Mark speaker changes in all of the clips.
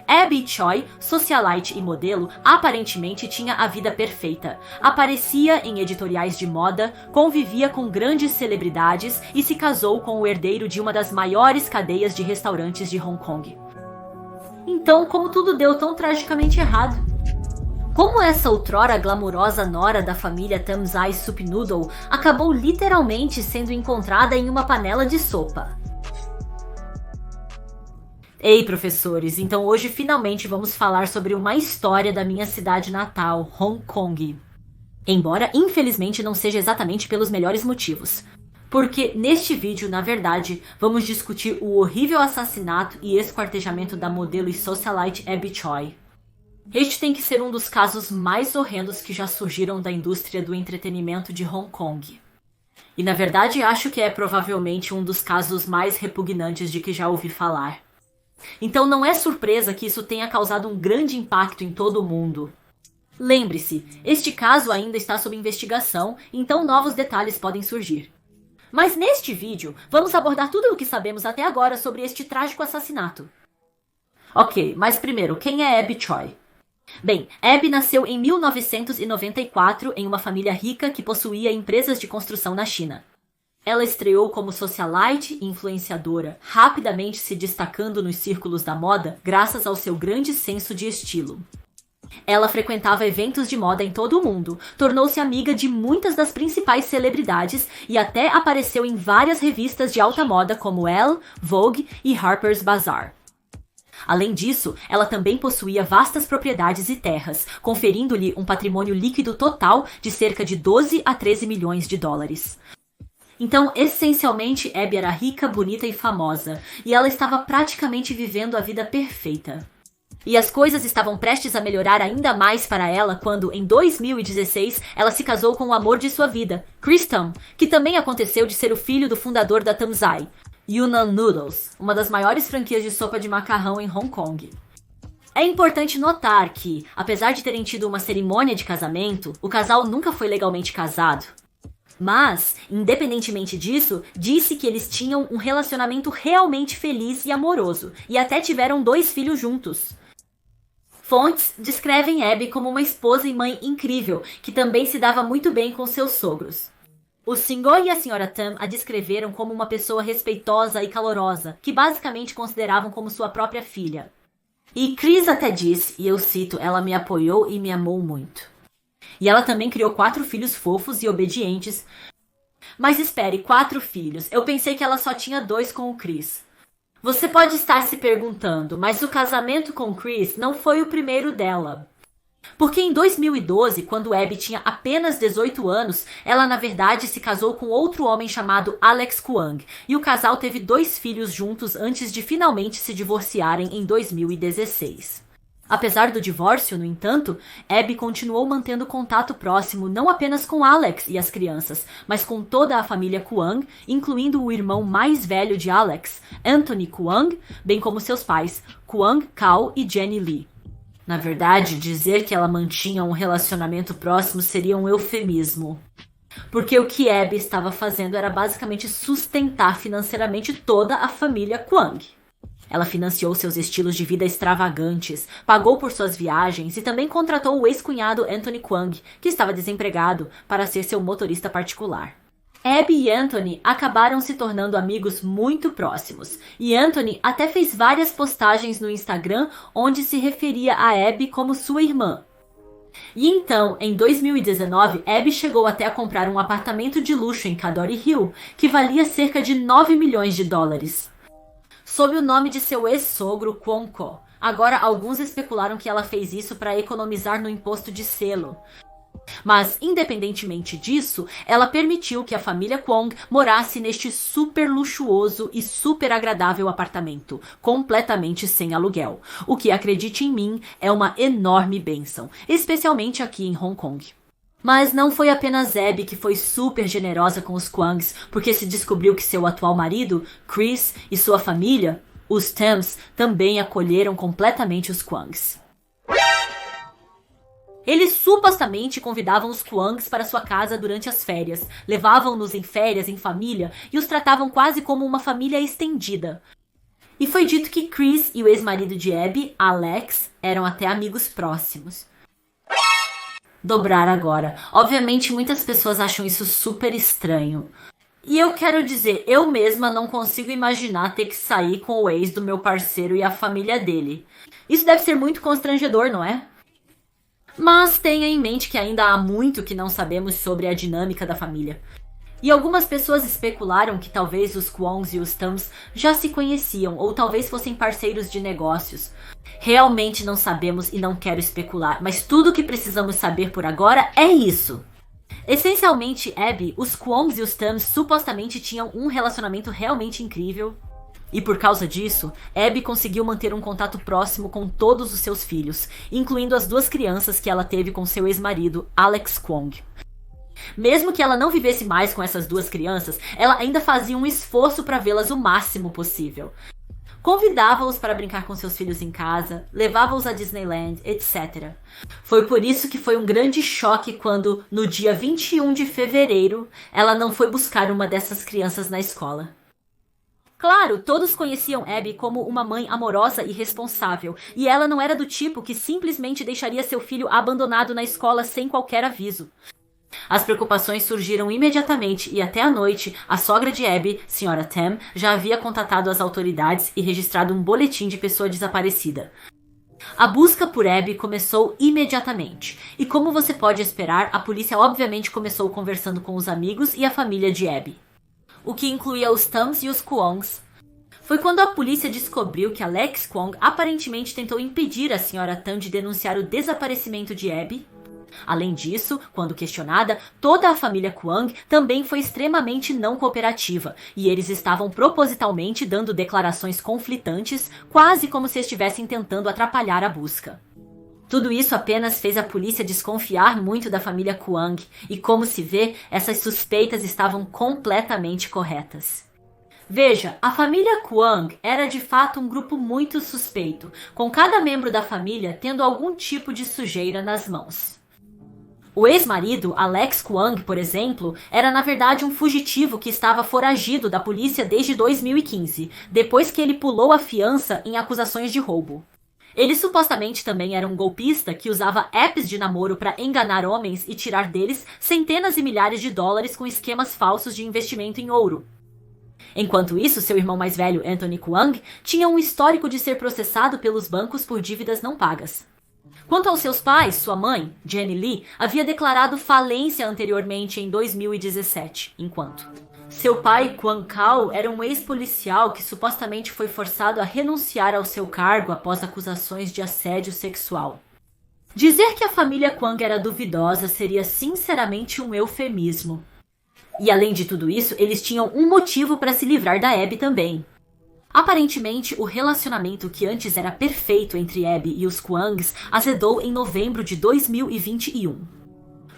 Speaker 1: Abby Choi, socialite e modelo, aparentemente tinha a vida perfeita. Aparecia em editoriais de moda, convivia com grandes celebridades e se casou com o herdeiro de uma das maiores cadeias de restaurantes de Hong Kong. Então, como tudo deu tão tragicamente errado? Como essa outrora glamurosa nora da família Tamzai Soup Noodle acabou literalmente sendo encontrada em uma panela de sopa? Ei, professores, então hoje finalmente vamos falar sobre uma história da minha cidade natal, Hong Kong. Embora infelizmente não seja exatamente pelos melhores motivos. Porque neste vídeo, na verdade, vamos discutir o horrível assassinato e esquartejamento da modelo e socialite Abby Choi. Este tem que ser um dos casos mais horrendos que já surgiram da indústria do entretenimento de Hong Kong. E na verdade acho que é provavelmente um dos casos mais repugnantes de que já ouvi falar. Então não é surpresa que isso tenha causado um grande impacto em todo o mundo. Lembre-se, este caso ainda está sob investigação, então novos detalhes podem surgir. Mas neste vídeo, vamos abordar tudo o que sabemos até agora sobre este trágico assassinato. Ok, mas primeiro, quem é Abby Choi? Bem, Abby nasceu em 1994 em uma família rica que possuía empresas de construção na China. Ela estreou como socialite e influenciadora, rapidamente se destacando nos círculos da moda graças ao seu grande senso de estilo. Ela frequentava eventos de moda em todo o mundo, tornou-se amiga de muitas das principais celebridades e até apareceu em várias revistas de alta moda como Elle, Vogue e Harper's Bazaar. Além disso, ela também possuía vastas propriedades e terras, conferindo-lhe um patrimônio líquido total de cerca de 12 a 13 milhões de dólares. Então, essencialmente, Abby era rica, bonita e famosa, e ela estava praticamente vivendo a vida perfeita. E as coisas estavam prestes a melhorar ainda mais para ela quando, em 2016, ela se casou com o amor de sua vida, Chris Tam, que também aconteceu de ser o filho do fundador da Tamzai, Yunnan Noodles, uma das maiores franquias de sopa de macarrão em Hong Kong. É importante notar que, apesar de terem tido uma cerimônia de casamento, o casal nunca foi legalmente casado. Mas, independentemente disso, disse que eles tinham um relacionamento realmente feliz e amoroso, e até tiveram 2 filhos juntos. Fontes descrevem Abby como uma esposa e mãe incrível, que também se dava muito bem com seus sogros. O senhor e a senhora Tam a descreveram como uma pessoa respeitosa e calorosa, que basicamente consideravam como sua própria filha. E Chris até disse, e eu cito, ela me apoiou e me amou muito. E ela também criou 4 filhos fofos e obedientes. Mas espere, 4 filhos. Eu pensei que ela só tinha 2 com o Chris. Você pode estar se perguntando, mas o casamento com Chris não foi o primeiro dela. Porque em 2012, quando Abby tinha apenas 18 anos, ela na verdade se casou com outro homem chamado Alex Kuang, e o casal teve 2 filhos juntos antes de finalmente se divorciarem em 2016. Apesar do divórcio, no entanto, Abby continuou mantendo contato próximo não apenas com Alex e as crianças, mas com toda a família Kuang, incluindo o irmão mais velho de Alex, Anthony Kuang, bem como seus pais, Kuang Kao e Jenny Lee. Na verdade, dizer que ela mantinha um relacionamento próximo seria um eufemismo. Porque o que Abby estava fazendo era basicamente sustentar financeiramente toda a família Kuang. Ela financiou seus estilos de vida extravagantes, pagou por suas viagens e também contratou o ex-cunhado Anthony Kuang, que estava desempregado, para ser seu motorista particular. Abby e Anthony acabaram se tornando amigos muito próximos, e Anthony até fez várias postagens no Instagram onde se referia a Abby como sua irmã. E então, em 2019, Abby chegou até a comprar um apartamento de luxo em Cadore Hill, que valia cerca de 9 milhões de dólares. Sob o nome de seu ex-sogro Kwon Ko. Agora, alguns especularam que ela fez isso para economizar no imposto de selo. Mas, independentemente disso, ela permitiu que a família Kwong morasse neste super luxuoso e super agradável apartamento, completamente sem aluguel. O que, acredite em mim, é uma enorme bênção, especialmente aqui em Hong Kong. Mas não foi apenas Abby que foi super generosa com os Kwangs, porque se descobriu que seu atual marido, Chris, e sua família, os Tams, também acolheram completamente os Kwangs. Eles supostamente convidavam os Kwangs para sua casa durante as férias, levavam-nos em férias em família e os tratavam quase como uma família estendida. E foi dito que Chris e o ex-marido de Abby, Alex, eram até amigos próximos. Dobrar agora. Obviamente, muitas pessoas acham isso super estranho. E eu quero dizer, eu mesma não consigo imaginar ter que sair com o ex do meu parceiro e a família dele. Isso deve ser muito constrangedor, não é? Mas tenha em mente que ainda há muito que não sabemos sobre a dinâmica da família. E algumas pessoas especularam que talvez os Kwongs e os Tams já se conheciam, ou talvez fossem parceiros de negócios. Realmente não sabemos e não quero especular, mas tudo o que precisamos saber por agora é isso. Essencialmente, Abby, os Kwongs e os Tams supostamente tinham um relacionamento realmente incrível. E por causa disso, Abby conseguiu manter um contato próximo com todos os seus filhos, incluindo as 2 crianças que ela teve com seu ex-marido, Alex Kwong. Mesmo que ela não vivesse mais com essas 2 crianças, ela ainda fazia um esforço para vê-las o máximo possível. Convidava-os para brincar com seus filhos em casa, levava-os a Disneyland, etc. Foi por isso que foi um grande choque quando, no dia 21 de fevereiro, ela não foi buscar uma dessas crianças na escola. Claro, todos conheciam Abby como uma mãe amorosa e responsável, e ela não era do tipo que simplesmente deixaria seu filho abandonado na escola sem qualquer aviso. As preocupações surgiram imediatamente e até à noite, a sogra de Abby, Sra. Tam, já havia contatado as autoridades e registrado um boletim de pessoa desaparecida. A busca por Abby começou imediatamente, e como você pode esperar, a polícia obviamente começou conversando com os amigos e a família de Abby, o que incluía os Tams e os Kwongs. Foi quando a polícia descobriu que Alex Kwong aparentemente tentou impedir a Sra. Tam de denunciar o desaparecimento de Abby. Além disso, quando questionada, toda a família Kwong também foi extremamente não cooperativa, e eles estavam propositalmente dando declarações conflitantes, quase como se estivessem tentando atrapalhar a busca. Tudo isso apenas fez a polícia desconfiar muito da família Kwong, e como se vê, essas suspeitas estavam completamente corretas. Veja, a família Kwong era de fato um grupo muito suspeito, com cada membro da família tendo algum tipo de sujeira nas mãos. O ex-marido, Alex Kwong, por exemplo, era na verdade um fugitivo que estava foragido da polícia desde 2015, depois que ele pulou a fiança em acusações de roubo. Ele supostamente também era um golpista que usava apps de namoro para enganar homens e tirar deles centenas e milhares de dólares com esquemas falsos de investimento em ouro. Enquanto isso, seu irmão mais velho, Anthony Kwong, tinha um histórico de ser processado pelos bancos por dívidas não pagas. Quanto aos seus pais, sua mãe, Jenny Lee, havia declarado falência anteriormente em 2017, enquanto seu pai, Kwang Kao, era um ex-policial que supostamente foi forçado a renunciar ao seu cargo após acusações de assédio sexual. Dizer que a família Kwang era duvidosa seria sinceramente um eufemismo. E além de tudo isso, eles tinham um motivo para se livrar da Abby também. Aparentemente, o relacionamento que antes era perfeito entre Abby e os Kwangs azedou em novembro de 2021.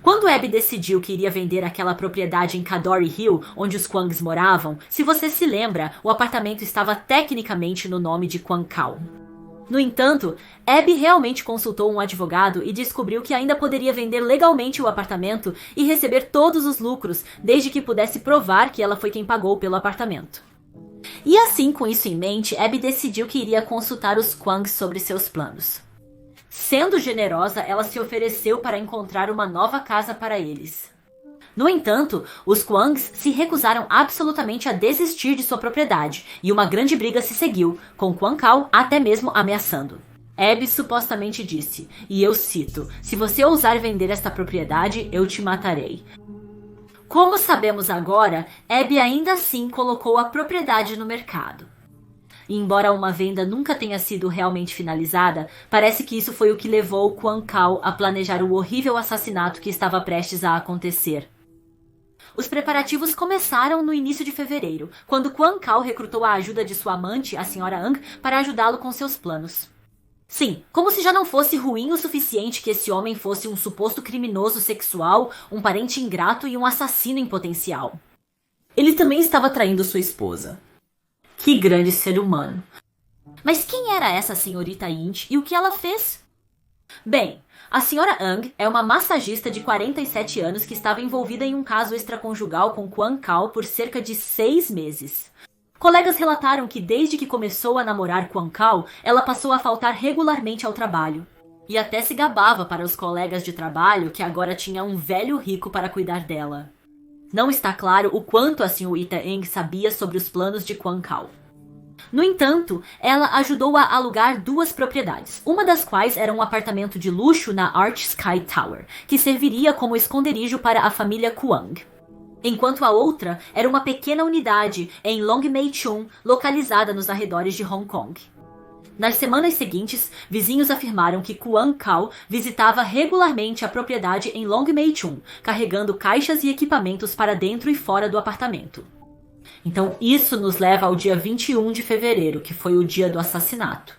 Speaker 1: Quando Abby decidiu que iria vender aquela propriedade em Cadore Hill, onde os Kwangs moravam, se você se lembra, o apartamento estava tecnicamente no nome de Kwang Kao. No entanto, Abby realmente consultou um advogado e descobriu que ainda poderia vender legalmente o apartamento e receber todos os lucros, desde que pudesse provar que ela foi quem pagou pelo apartamento. E assim, com isso em mente, Abby decidiu que iria consultar os Kwangs sobre seus planos. Sendo generosa, ela se ofereceu para encontrar uma nova casa para eles. No entanto, os Kwangs se recusaram absolutamente a desistir de sua propriedade, e uma grande briga se seguiu, com Kwang Kao até mesmo ameaçando. Abby supostamente disse, e eu cito, "Se você ousar vender esta propriedade, eu te matarei." Como sabemos agora, Abby ainda assim colocou a propriedade no mercado. E embora uma venda nunca tenha sido realmente finalizada, parece que isso foi o que levou Kwang Kao a planejar o horrível assassinato que estava prestes a acontecer. Os preparativos começaram no início de fevereiro, quando Kwang Kao recrutou a ajuda de sua amante, a Sra. Ang, para ajudá-lo com seus planos. Sim, como se já não fosse ruim o suficiente que esse homem fosse um suposto criminoso sexual, um parente ingrato e um assassino em potencial. Ele também estava traindo sua esposa. Que grande ser humano. Mas quem era essa senhorita Int e o que ela fez? Bem, a Sra. Ang é uma massagista de 47 anos que estava envolvida em um caso extraconjugal com Kwang Kao por cerca de 6 meses. Colegas relataram que desde que começou a namorar Kwon Kao, ela passou a faltar regularmente ao trabalho. E até se gabava para os colegas de trabalho que agora tinha um velho rico para cuidar dela. Não está claro o quanto a senhorita Eng sabia sobre os planos de Kwon Kao. No entanto, ela ajudou a alugar 2 propriedades, uma das quais era um apartamento de luxo na Arch Sky Tower, que serviria como esconderijo para a família Kwang. Enquanto a outra era uma pequena unidade em Longmei-chun, localizada nos arredores de Hong Kong. Nas semanas seguintes, vizinhos afirmaram que Kwon Kao visitava regularmente a propriedade em Longmei-chun, carregando caixas e equipamentos para dentro e fora do apartamento. Então isso nos leva ao dia 21 de fevereiro, que foi o dia do assassinato.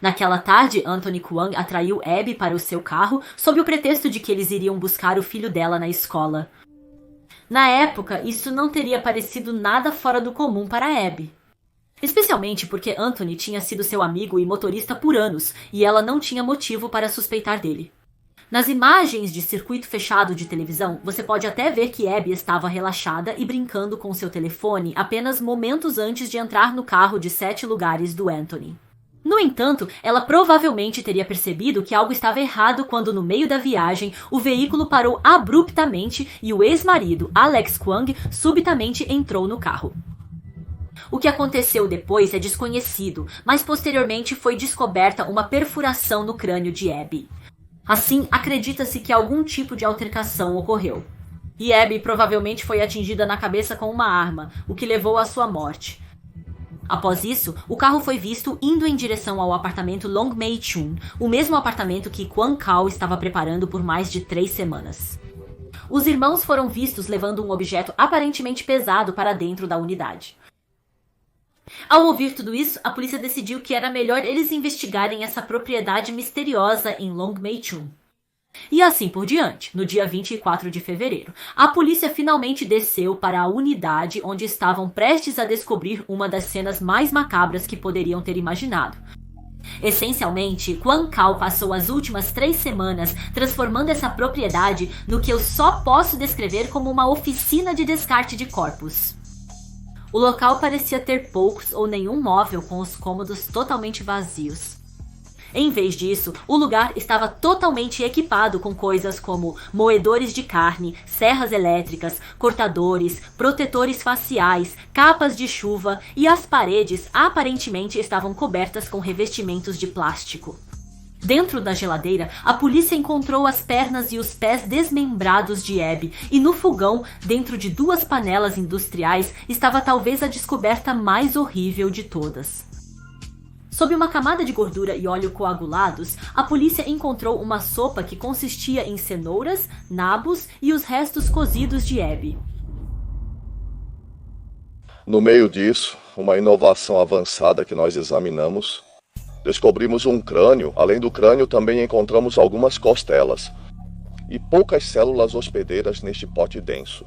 Speaker 1: Naquela tarde, Anthony Kwang atraiu Abby para o seu carro sob o pretexto de que eles iriam buscar o filho dela na escola. Na época, isso não teria parecido nada fora do comum para Abby. Especialmente porque Anthony tinha sido seu amigo e motorista por anos, e ela não tinha motivo para suspeitar dele. Nas imagens de circuito fechado de televisão, você pode até ver que Abby estava relaxada e brincando com seu telefone apenas momentos antes de entrar no carro de 7 lugares do Anthony. No entanto, ela provavelmente teria percebido que algo estava errado quando, no meio da viagem, o veículo parou abruptamente e o ex-marido, Alex Kwang, subitamente entrou no carro. O que aconteceu depois é desconhecido, mas posteriormente foi descoberta uma perfuração no crânio de Abby. Assim, acredita-se que algum tipo de altercação ocorreu. E Abby provavelmente foi atingida na cabeça com uma arma, o que levou à sua morte. Após isso, o carro foi visto indo em direção ao apartamento Longmei-chun, o mesmo apartamento que Kwon Kao estava preparando por mais de 3 semanas. Os irmãos foram vistos levando um objeto aparentemente pesado para dentro da unidade. Ao ouvir tudo isso, a polícia decidiu que era melhor eles investigarem essa propriedade misteriosa em Longmei-chun. E assim por diante, no dia 24 de fevereiro, a polícia finalmente desceu para a unidade onde estavam prestes a descobrir uma das cenas mais macabras que poderiam ter imaginado. Essencialmente, Kwon Kao passou as últimas 3 semanas transformando essa propriedade no que eu só posso descrever como uma oficina de descarte de corpos. O local parecia ter poucos ou nenhum móvel, com os cômodos totalmente vazios. Em vez disso, o lugar estava totalmente equipado com coisas como moedores de carne, serras elétricas, cortadores, protetores faciais, capas de chuva, e as paredes aparentemente estavam cobertas com revestimentos de plástico. Dentro da geladeira, a polícia encontrou as pernas e os pés desmembrados de Abby, e no fogão, dentro de 2 panelas industriais, estava talvez a descoberta mais horrível de todas. Sob uma camada de gordura e óleo coagulados, a polícia encontrou uma sopa que consistia em cenouras, nabos e os restos cozidos de Abby.
Speaker 2: No meio disso, uma inovação avançada que nós examinamos, descobrimos um crânio. Além do crânio, também encontramos algumas costelas e poucas células hospedeiras neste pote denso.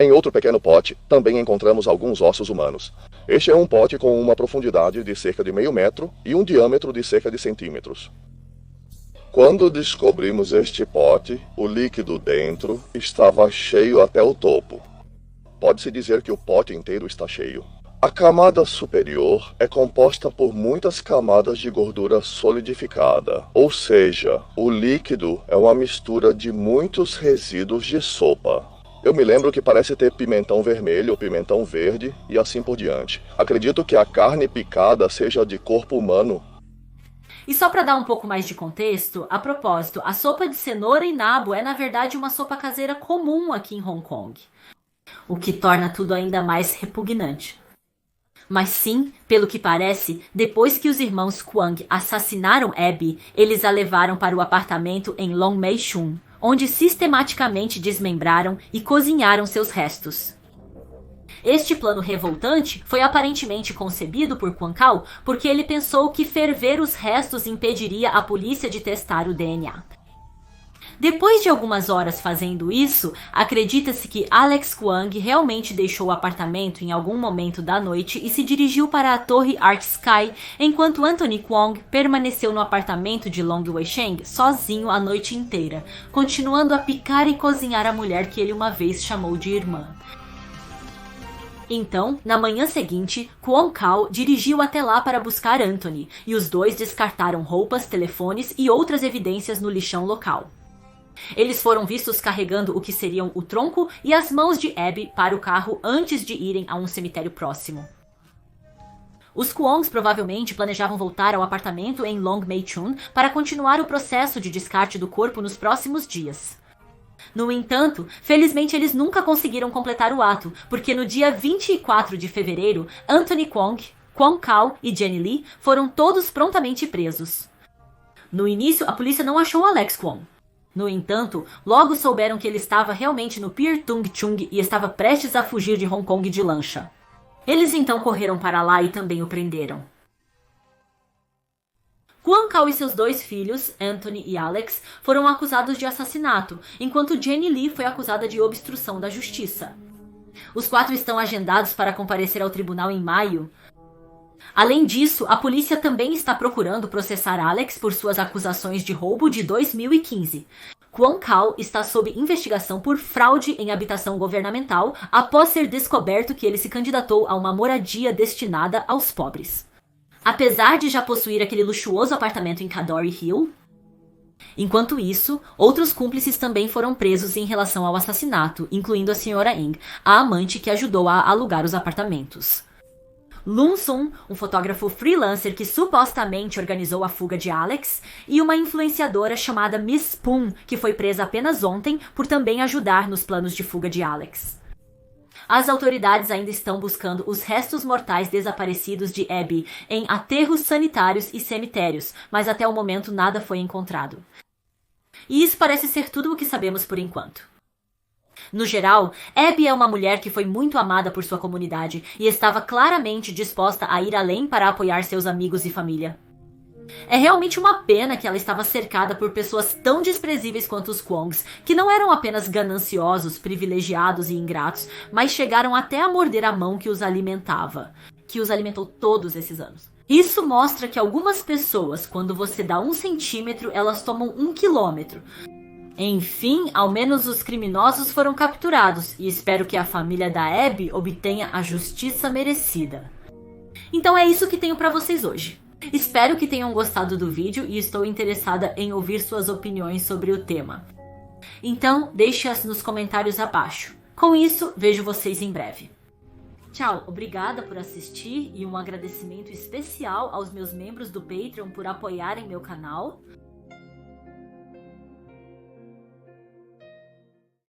Speaker 2: Em outro pequeno pote, também encontramos alguns ossos humanos. Este é um pote com uma profundidade de cerca de meio metro e um diâmetro de cerca de centímetros. Quando descobrimos este pote, o líquido dentro estava cheio até o topo. Pode-se dizer que o pote inteiro está cheio. A camada superior é composta por muitas camadas de gordura solidificada, ou seja, o líquido é uma mistura de muitos resíduos de sopa. Eu me lembro que parece ter pimentão vermelho, pimentão verde e assim por diante. Acredito que a carne picada seja de corpo humano.
Speaker 1: E só para dar um pouco mais de contexto, a propósito, a sopa de cenoura e nabo é na verdade uma sopa caseira comum aqui em Hong Kong, o que torna tudo ainda mais repugnante. Mas sim, pelo que parece, depois que os irmãos Kwang assassinaram Abby, eles a levaram para o apartamento em Longmei-chun, onde sistematicamente desmembraram e cozinharam seus restos. Este plano revoltante foi aparentemente concebido por Kwon Kao porque ele pensou que ferver os restos impediria a polícia de testar o DNA. Depois de algumas horas fazendo isso, acredita-se que Alex Kwang realmente deixou o apartamento em algum momento da noite e se dirigiu para a torre Arch Sky, enquanto Anthony Kwang permaneceu no apartamento de Long Wei-sheng sozinho a noite inteira, continuando a picar e cozinhar a mulher que ele uma vez chamou de irmã. Então, na manhã seguinte, Kwon Kao dirigiu até lá para buscar Anthony, e os dois descartaram roupas, telefones e outras evidências no lixão local. Eles foram vistos carregando o que seriam o tronco e as mãos de Abby para o carro antes de irem a um cemitério próximo. Os Kwongs provavelmente planejavam voltar ao apartamento em Long Mei-chun para continuar o processo de descarte do corpo nos próximos dias. No entanto, felizmente eles nunca conseguiram completar o ato, porque no dia 24 de fevereiro, Anthony Kwong, Kwon Kao e Jenny Lee foram todos prontamente presos. No início, a polícia não achou Alex Kwon. No entanto, logo souberam que ele estava realmente no Pier Tung Chung e estava prestes a fugir de Hong Kong de lancha. Eles então correram para lá e também o prenderam. Kwon Kao e seus dois filhos, Anthony e Alex, foram acusados de assassinato, enquanto Jenny Lee foi acusada de obstrução da justiça. Os 4 estão agendados para comparecer ao tribunal em maio. Além disso, a polícia também está procurando processar Alex por suas acusações de roubo de 2015. Kwon Kao está sob investigação por fraude em habitação governamental após ser descoberto que ele se candidatou a uma moradia destinada aos pobres. Apesar de já possuir aquele luxuoso apartamento em Cadore Hill. Enquanto isso, outros cúmplices também foram presos em relação ao assassinato, incluindo a Sra. Eng, a amante que ajudou a alugar os apartamentos. Lun Sun, um fotógrafo freelancer que supostamente organizou a fuga de Alex, e uma influenciadora chamada Miss Poon, que foi presa apenas ontem por também ajudar nos planos de fuga de Alex. As autoridades ainda estão buscando os restos mortais desaparecidos de Abby em aterros sanitários e cemitérios, mas até o momento nada foi encontrado. E isso parece ser tudo o que sabemos por enquanto. No geral, Abby é uma mulher que foi muito amada por sua comunidade e estava claramente disposta a ir além para apoiar seus amigos e família. É realmente uma pena que ela estava cercada por pessoas tão desprezíveis quanto os Kwongs, que não eram apenas gananciosos, privilegiados e ingratos, mas chegaram até a morder a mão que os alimentava, que os alimentou todos esses anos. Isso mostra que algumas pessoas, quando você dá 1 centímetro, elas tomam 1 quilômetro. Enfim, ao menos os criminosos foram capturados, e espero que a família da Abby obtenha a justiça merecida. Então é isso que tenho pra vocês hoje. Espero que tenham gostado do vídeo e estou interessada em ouvir suas opiniões sobre o tema. Então, deixe-as nos comentários abaixo. Com isso, vejo vocês em breve. Tchau, obrigada por assistir e um agradecimento especial aos meus membros do Patreon por apoiarem meu canal.